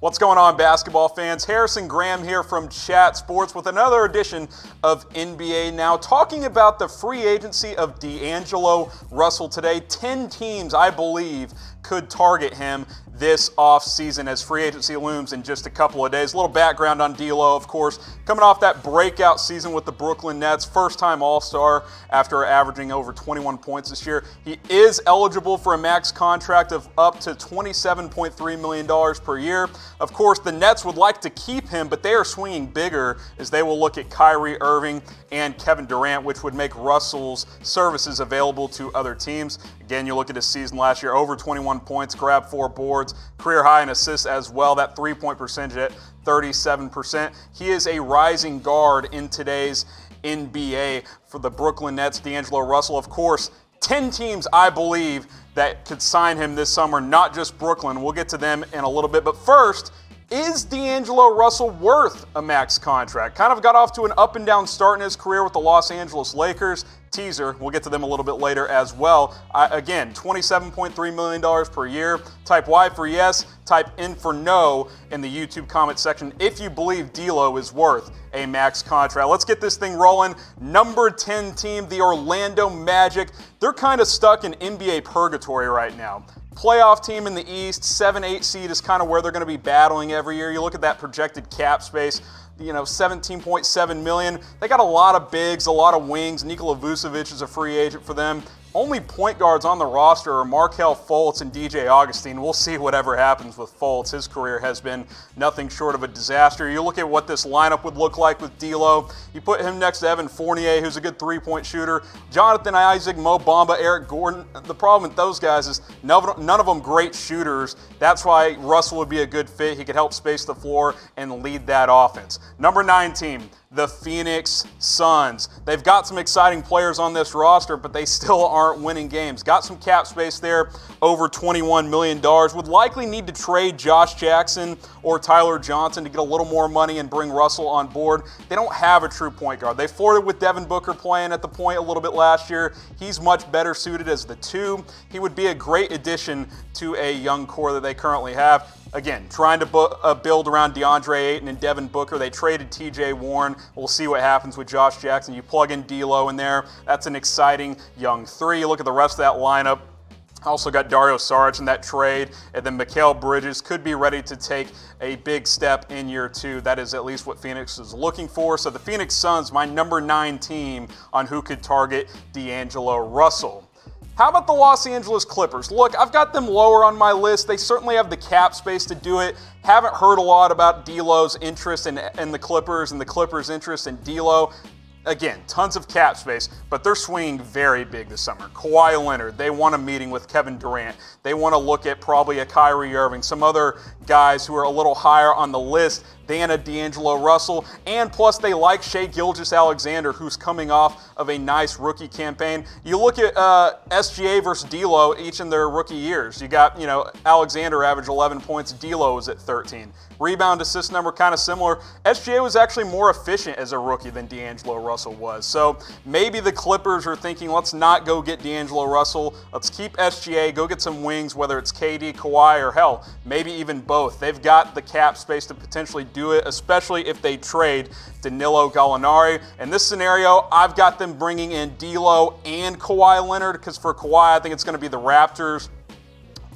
What's going on, basketball fans? Harrison Graham here from Chat Sports with another edition of NBA Now, talking about the free agency of D'Angelo Russell today. 10 teams, I believe, could target him this offseason as free agency looms in just a couple of days. A little background on D'Lo, of course, coming off that breakout season with the Brooklyn Nets, first-time All-Star after averaging over 21 points this year. He is eligible for a max contract of up to $27.3 million per year. Of course, the Nets would like to keep him, but they are swinging bigger as they will look at Kyrie Irving and Kevin Durant, which would make Russell's services available to other teams. Again, you look at his season last year, over 21 points, grabbed 4 boards, career high in assists as well, that three-point percentage at 37%. He is a rising guard in today's NBA for the Brooklyn Nets. D'Angelo Russell, of course, 10 teams, I believe, that could sign him this summer, not just Brooklyn. We'll get to them in a little bit. But first, is D'Angelo Russell worth a max contract? Kind of got off to an up-and-down start in his career with the Los Angeles Lakers. Teaser, we'll get to them a little bit later as well. Again, $27.3 million per year. Type Y for yes, type N for no in the YouTube comment section if you believe D'Lo is worth a max contract. Let's get this thing rolling. Number 10 team, the Orlando Magic. They're kind of stuck in NBA purgatory right now. Playoff team in the East, 7-8 seed is kind of where they're going to be battling every year. You look at that projected cap space, $17.7 million. They got a lot of bigs, a lot of wings. Nikola Vucevic is a free agent for them. Only point guards on the roster are Markelle Fultz and DJ Augustin. We'll see whatever happens with Fultz. His career has been nothing short of a disaster. You look at what this lineup would look like with D'Lo. You put him next to Evan Fournier, who's a good three-point shooter. Jonathan Isaac, Mo Bamba, Eric Gordon. The problem with those guys is none of them great shooters. That's why Russell would be a good fit. He could help space the floor and lead that offense. Number 9 team, the Phoenix Suns. They've got some exciting players on this roster, but they still aren't winning games. Got some cap space there, over $21 million. Would likely need to trade Josh Jackson or Tyler Johnson to get a little more money and bring Russell on board. They don't have a true point guard. They flirted with Devin Booker playing at the point a little bit last year. He's much better suited as the 2. He would be a great addition to a young core that they currently have. Again, trying to build around DeAndre Ayton and Devin Booker. They traded TJ Warren. We'll see what happens with Josh Jackson. You plug in D'Lo in there. That's an exciting young 3. You look at the rest of that lineup. Also got Dario Saric in that trade. And then Mikal Bridges could be ready to take a big step in year 2. That is at least what Phoenix is looking for. So the Phoenix Suns, my number 9 team on who could target D'Angelo Russell. How about the Los Angeles Clippers? Look, I've got them lower on my list. They certainly have the cap space to do it. Haven't heard a lot about D'Lo's interest in the Clippers and the Clippers' interest in D'Lo. Again, tons of cap space, but they're swinging very big this summer. Kawhi Leonard, they want a meeting with Kevin Durant. They want to look at probably a Kyrie Irving, some other guys who are a little higher on the list than a D'Angelo Russell, and plus they like Shai Gilgeous-Alexander, who's coming off of a nice rookie campaign. You look at SGA versus D'Lo, each in their rookie years. You got, Alexander averaged 11 points, D'Lo was at 13. Rebound assist number kind of similar. SGA was actually more efficient as a rookie than D'Angelo Russell was. So maybe the Clippers are thinking, let's not go get D'Angelo Russell. Let's keep SGA, go get some wings, whether it's KD, Kawhi, or hell, maybe even both. They've got the cap space to potentially do it, especially if they trade Danilo Gallinari. In this scenario, I've got them bringing in D'Lo and Kawhi Leonard, because for Kawhi, I think it's going to be the Raptors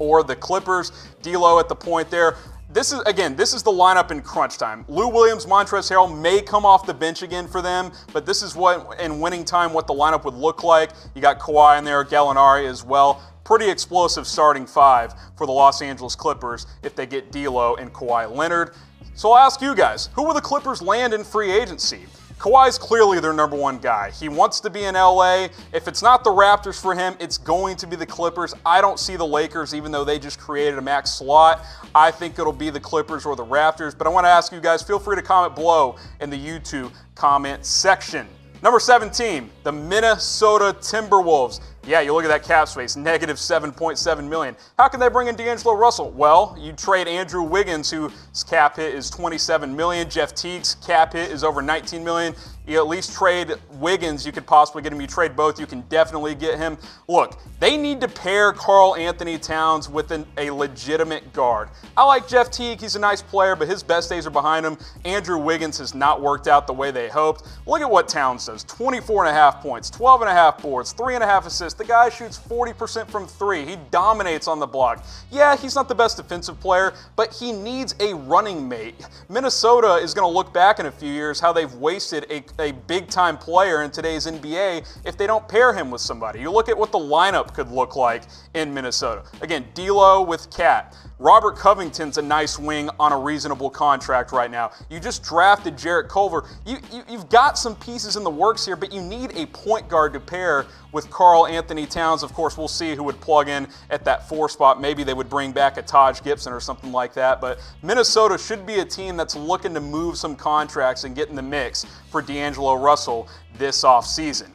or the Clippers. D'Lo at the point there. This is the lineup in crunch time. Lou Williams, Montrezl Harrell may come off the bench again for them, but this is what, in winning time, what the lineup would look like. You got Kawhi in there, Gallinari as well. Pretty explosive starting 5 for the Los Angeles Clippers if they get D'Lo and Kawhi Leonard. So I'll ask you guys, who will the Clippers land in free agency? Kawhi's clearly their number 1 guy. He wants to be in LA. If it's not the Raptors for him, it's going to be the Clippers. I don't see the Lakers, even though they just created a max slot. I think it'll be the Clippers or the Raptors. But I want to ask you guys, feel free to comment below in the YouTube comment section. Number 17, the Minnesota Timberwolves. Yeah, you look at that cap space, negative $7.7 million. How can they bring in D'Angelo Russell? Well, you trade Andrew Wiggins, whose cap hit is $27 million. Jeff Teague's cap hit is over $19 million. You at least trade Wiggins. You could possibly get him. You trade both. You can definitely get him. Look, they need to pair Karl Anthony Towns with a legitimate guard. I like Jeff Teague. He's a nice player, but his best days are behind him. Andrew Wiggins has not worked out the way they hoped. Look at what Towns does. 24.5 points, 12.5 boards, 3.5 assists. The guy shoots 40% from three. He dominates on the block. Yeah, he's not the best defensive player, but he needs a running mate. Minnesota is going to look back in a few years how they've wasted a big-time player in today's NBA if they don't pair him with somebody. You look at what the lineup could look like in Minnesota. Again, D'Lo with Cat. Robert Covington's a nice wing on a reasonable contract right now. You just drafted Jarrett Culver. You've got some pieces in the works here, but you need a point guard to pair with Karl Anthony Towns. Of course, we'll see who would plug in at that 4 spot. Maybe they would bring back a Taj Gibson or something like that. But Minnesota should be a team that's looking to move some contracts and get in the mix for D'Angelo Russell this offseason.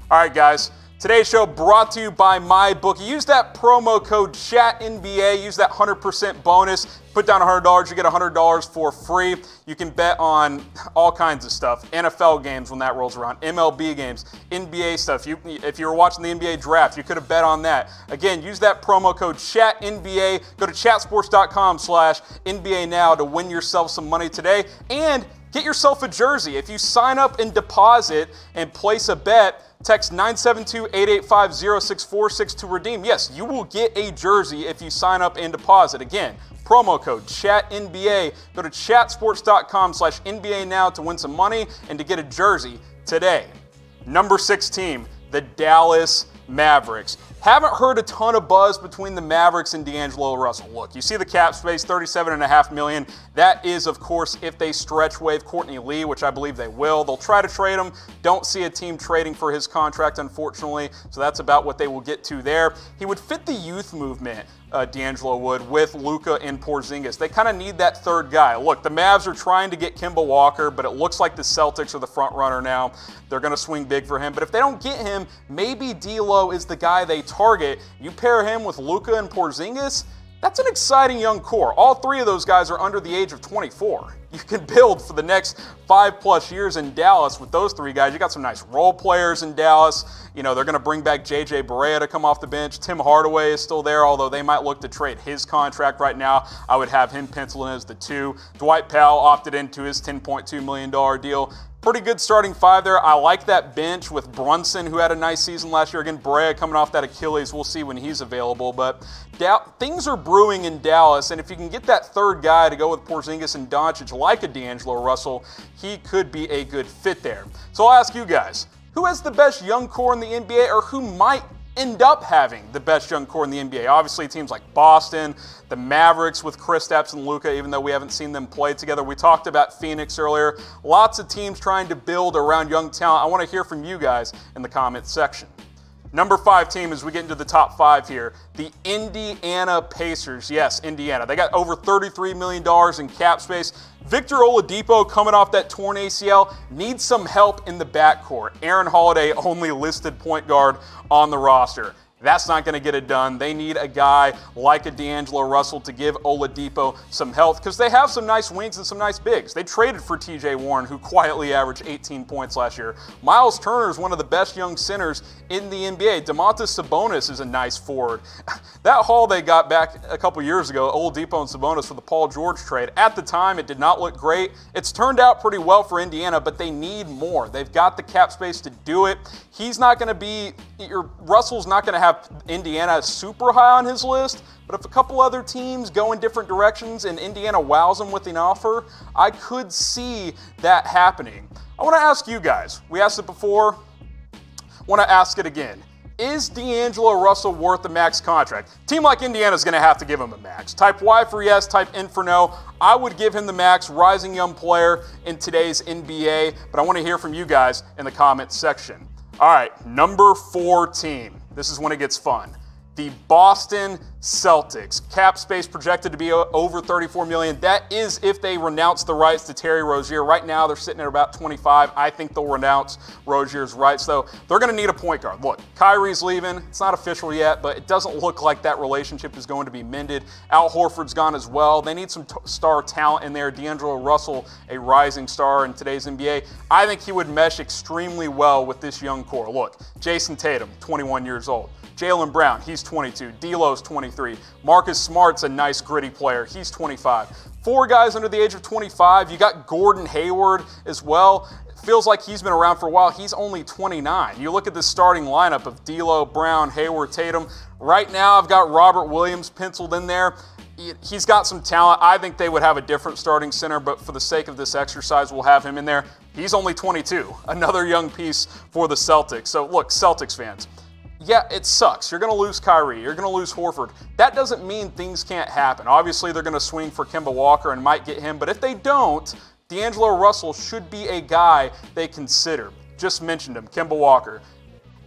All right, guys. Today's show brought to you by MyBookie. Use that promo code CHATNBA. Use that 100% bonus. Put down $100, you get $100 for free. You can bet on all kinds of stuff. NFL games when that rolls around, MLB games, NBA stuff. If you were watching the NBA draft, you could have bet on that. Again, use that promo code CHATNBA. Go to chatsports.com/NBA now to win yourself some money today. And get yourself a jersey. If you sign up and deposit and place a bet, text 972-885-0646 to redeem. Yes, you will get a jersey if you sign up and deposit. Again, promo code CHATNBA. Go to chatsports.com/NBA now to win some money and to get a jersey today. Number 6 team, the Dallas Mavericks. Haven't heard a ton of buzz between the Mavericks and D'Angelo Russell. Look, you see the cap space, $37.5 million. That is, of course, if they stretch waive Courtney Lee, which I believe they will. They'll try to trade him. Don't see a team trading for his contract, unfortunately. So that's about what they will get to there. He would fit the youth movement, D'Angelo would, with Luka and Porzingis. They kind of need that third guy. Look, the Mavs are trying to get Kemba Walker, but it looks like the Celtics are the front runner now. They're going to swing big for him. But if they don't get him, maybe D'Lo is the guy they target. You pair him with Luka and Porzingis, that's an exciting young core. All 3 of those guys are under the age of 24. You can build for the next 5+ years in Dallas with those 3 guys. You got some nice role players in Dallas. You know, they're going to bring back J.J. Barea to come off the bench. Tim Hardaway is still there, although they might look to trade his contract right now. I would have him penciled in as the 2. Dwight Powell opted into his $10.2 million deal. Pretty good starting 5 there. I like that bench with Brunson, who had a nice season last year. Again, Barea coming off that Achilles. We'll see when he's available. But things are brewing in Dallas, and if you can get that third guy to go with Porzingis and Doncic like a D'Angelo Russell, he could be a good fit there. So I'll ask you guys, who has the best young core in the NBA, or who might end up having the best young core in the NBA? Obviously, teams like Boston, the Mavericks with Kristaps and Luka, even though we haven't seen them play together. We talked about Phoenix earlier. Lots of teams trying to build around young talent. I want to hear from you guys in the comments section. Number 5 team, as we get into the top 5 here, the Indiana Pacers. Yes, Indiana. They got over $33 million in cap space. Victor Oladipo, coming off that torn ACL, needs some help in the backcourt. Aaron Holiday, only listed point guard on the roster. That's not going to get it done. They need a guy like a D'Angelo Russell to give Oladipo some health, because they have some nice wings and some nice bigs. They traded for TJ Warren, who quietly averaged 18 points last year. Miles Turner is one of the best young centers in the NBA. Domantas Sabonis is a nice forward. That haul they got back a couple years ago, Oladipo and Sabonis, for the Paul George trade, at the time it did not look great. It's turned out pretty well for Indiana, but they need more. They've got the cap space to do it. He's not going to be, Russell's not going to have Indiana super high on his list, but if a couple other teams go in different directions and Indiana wows them with an offer, I could see that happening. I want to ask you guys, we asked it before, want to ask it again. Is D'Angelo Russell worth the max contract? A team like Indiana is going to have to give him a max. Type Y for yes, type N for no. I would give him the max, rising young player in today's NBA, but I want to hear from you guys in the comments section. All right, number 4 team. This is when it gets fun. The Boston Celtics. Cap space projected to be over $34 million. That is if they renounce the rights to Terry Rozier. Right now, they're sitting at about 25. I think they'll renounce Rozier's rights, though. They're going to need a point guard. Look, Kyrie's leaving. It's not official yet, but it doesn't look like that relationship is going to be mended. Al Horford's gone as well. They need some star talent in there. D'Angelo Russell, a rising star in today's NBA. I think he would mesh extremely well with this young core. Look, Jason Tatum, 21 years old. Jaylen Brown, he's 22. D'Lo's 23. Marcus Smart's a nice, gritty player. He's 25. 4 guys under the age of 25. You got Gordon Hayward as well. Feels like he's been around for a while. He's only 29. You look at the starting lineup of D'Lo, Brown, Hayward, Tatum. Right now, I've got Robert Williams penciled in there. He's got some talent. I think they would have a different starting center, but for the sake of this exercise, we'll have him in there. He's only 22. Another young piece for the Celtics. So look, Celtics fans. Yeah, it sucks. You're going to lose Kyrie. You're going to lose Horford. That doesn't mean things can't happen. Obviously, they're going to swing for Kemba Walker and might get him. But if they don't, D'Angelo Russell should be a guy they consider. Just mentioned him, Kemba Walker.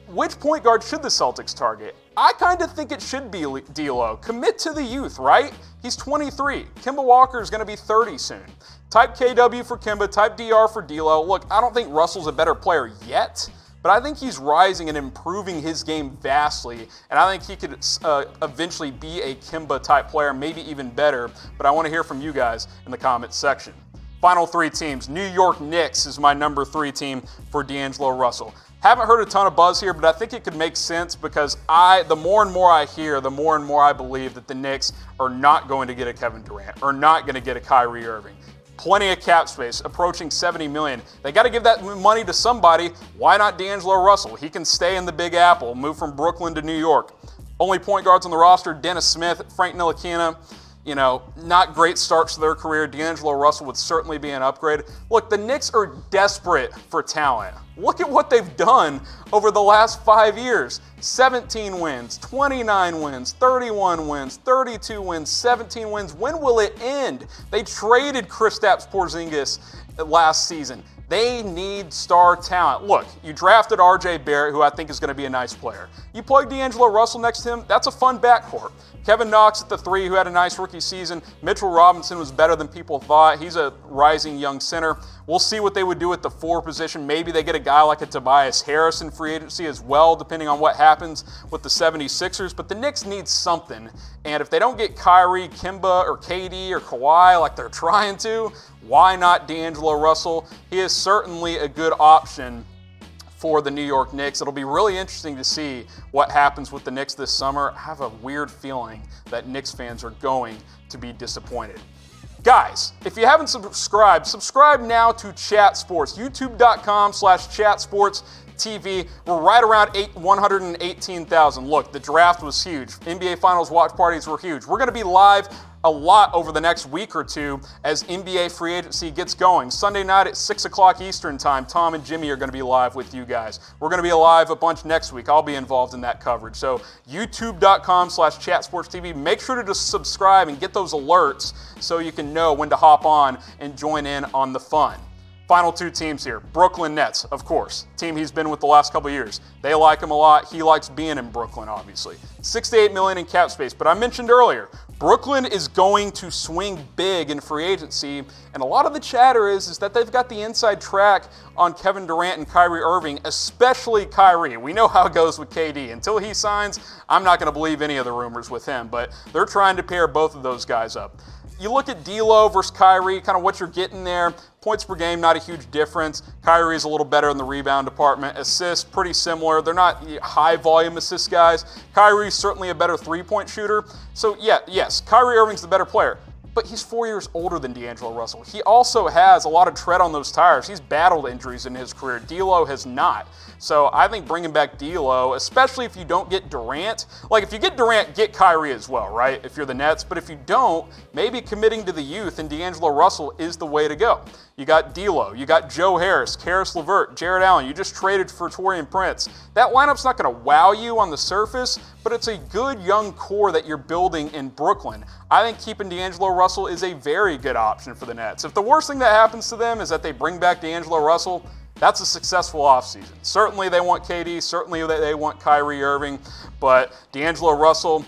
Which point guard should the Celtics target? I kind of think it should be D'Lo. Commit to the youth, right? He's 23. Kemba Walker is going to be 30 soon. Type KW for Kemba, type DR for D'Lo. Look, I don't think Russell's a better player yet, but I think he's rising and improving his game vastly, and I think he could eventually be a Kemba-type player, maybe even better, but I want to hear from you guys in the comments section. Final 3 teams. New York Knicks is my number 3 team for D'Angelo Russell. Haven't heard a ton of buzz here, but I think it could make sense because the more and more I hear, the more and more I believe that the Knicks are not going to get a Kevin Durant, or not going to get a Kyrie Irving. Plenty of cap space, approaching $70 million. They got to give that money to somebody. Why not D'Angelo Russell? He can stay in the Big Apple, move from Brooklyn to New York. Only point guards on the roster, Dennis Smith, Frank Ntilikina. You know, not great starts to their career. D'Angelo Russell would certainly be an upgrade. Look, the Knicks are desperate for talent. Look at what they've done over the last 5 years. 17 wins, 29 wins, 31 wins, 32 wins, 17 wins. When will it end? They traded Kristaps Porzingis last season. They need star talent. Look, you drafted RJ Barrett, who I think is going to be a nice player. You plug D'Angelo Russell next to him, that's a fun backcourt. Kevin Knox at the 3, who had a nice rookie season. Mitchell Robinson was better than people thought. He's a rising young center. We'll see what they would do at the 4 position. Maybe they get a guy like a Tobias Harris in free agency as well, depending on what happens with the 76ers. But the Knicks need something. And if they don't get Kyrie, Kemba, or KD, or Kawhi like they're trying to, why not D'Angelo Russell? He is certainly a good option for the New York Knicks. It'll be really interesting to see what happens with the Knicks this summer. I have a weird feeling that Knicks fans are going to be disappointed. Guys, if you haven't subscribed, subscribe now to Chat Sports. YouTube.com/ChatSportsTV. We're right around 118,000. Look, the draft was huge. NBA Finals watch parties were huge. We're going to be live a lot over the next week or two as NBA free agency gets going. Sunday night at 6 o'clock Eastern time, Tom and Jimmy are going to be live with you guys. We're going to be live a bunch next week. I'll be involved in that coverage. So youtube.com/ChatSportsTV. Make sure to just subscribe and get those alerts so you can know when to hop on and join in on the fun. Final 2 teams here. Brooklyn Nets, of course. Team he's been with the last couple of years. They like him a lot. He likes being in Brooklyn, obviously. $6 to $8 million in cap space. But I mentioned earlier, Brooklyn is going to swing big in free agency, and a lot of the chatter is that they've got the inside track on Kevin Durant and Kyrie Irving, especially Kyrie. We know how it goes with KD. Until he signs, I'm not going to believe any of the rumors with him, but they're trying to pair both of those guys up. You look at D'Lo versus Kyrie, kind of what you're getting there. Points per game, not a huge difference. Kyrie's a little better in the rebound department. Assists, pretty similar. They're not high volume assist guys. Kyrie's certainly a better three-point shooter. So yes, Kyrie Irving's the better player. But he's 4 years older than D'Angelo Russell. He also has a lot of tread on those tires. He's battled injuries in his career. D'Lo has not. So I think bringing back D'Lo, especially if you don't get Durant, like if you get Durant, get Kyrie as well, right? If you're the Nets. But if you don't, maybe committing to the youth and D'Angelo Russell is the way to go. You got D'Lo, you got Joe Harris, Karis LeVert, Jared Allen. You just traded for Taurean Prince. That lineup's not going to wow you on the surface, but it's a good young core that you're building in Brooklyn. I think keeping D'Angelo Russell is a very good option for the Nets. If the worst thing that happens to them is that they bring back D'Angelo Russell, That's a successful offseason. Certainly they want KD, certainly they want Kyrie Irving, but D'Angelo Russell,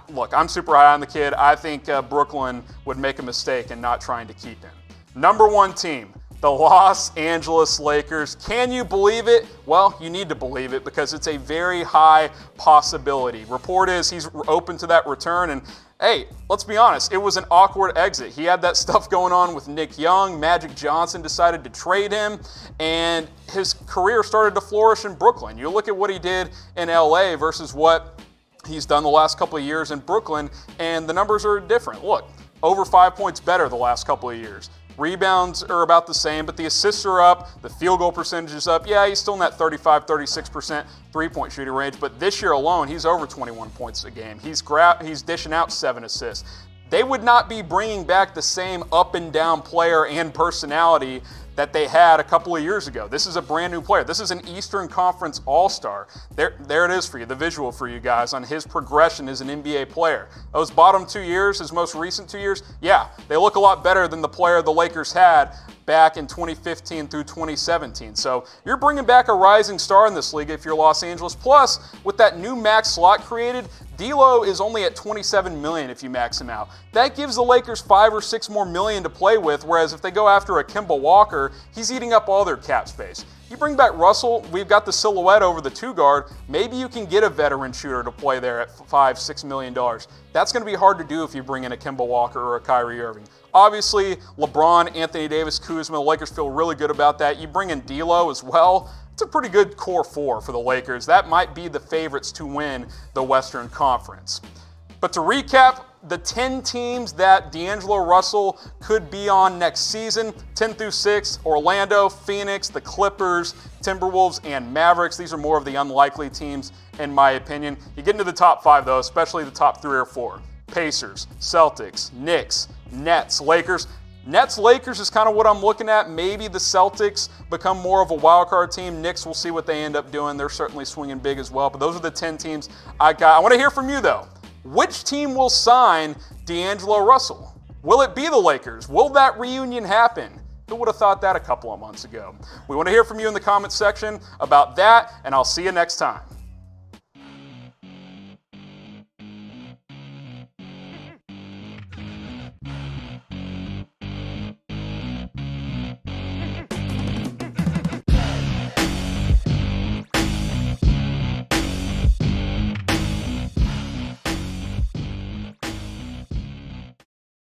look, I'm super high on the kid. I think Brooklyn would make a mistake in not trying to keep him. Number 1 team, the Los Angeles Lakers. Can you believe it? Well, you need to believe it because it's a very high possibility. Report is he's open to that return, and hey, let's be honest, it was an awkward exit. He had that stuff going on with Nick Young. Magic Johnson decided to trade him, and his career started to flourish in Brooklyn. You look at what he did in LA versus what he's done the last couple of years in Brooklyn, and the numbers are different. Look, over 5 points better the last couple of years. Rebounds are about the same, but the assists are up, the field goal percentage is up. Yeah, he's still in that 35-36% three-point shooting range, but this year alone, he's over 21 points a game. He's dishing out 7 assists. They would not be bringing back the same up-and-down player and personality that they had a couple of years ago. This is a brand new player. This is an Eastern Conference All-Star. There it is for you, the visual for you guys on his progression as an NBA player. Those bottom 2 years, his most recent 2 years, yeah, they look a lot better than the player the Lakers had back in 2015 through 2017. So you're bringing back a rising star in this league if you're Los Angeles. Plus, with that new max slot created, D'Lo is only at $27 million if you max him out. That gives the Lakers $5 or $6 more million to play with, whereas if they go after a Kemba Walker, he's eating up all their cap space. You bring back Russell, we've got the silhouette over the 2-guard. Maybe you can get a veteran shooter to play there at $5-6 million. That's going to be hard to do if you bring in a Kemba Walker or a Kyrie Irving. Obviously, LeBron, Anthony Davis, Kuzma, the Lakers feel really good about that. You bring in D'Lo as well. It's a pretty good core 4 for the Lakers. That might be the favorites to win the Western Conference. But to recap, the 10 teams that D'Angelo Russell could be on next season, 10 through 6, Orlando, Phoenix, the Clippers, Timberwolves, and Mavericks. These are more of the unlikely teams, in my opinion. You get into the top 5, though, especially the top 3 or 4. Pacers, Celtics, Knicks, Nets, Lakers. Nets, Lakers is kind of what I'm looking at. Maybe the Celtics become more of a wild card team. Knicks, we'll see what they end up doing. They're certainly swinging big as well. But those are the 10 teams I got. I want to hear from you, though. Which team will sign D'Angelo Russell? Will it be the Lakers? Will that reunion happen? Who would have thought that a couple of months ago? We want to hear from you in the comments section about that, and I'll see you next time.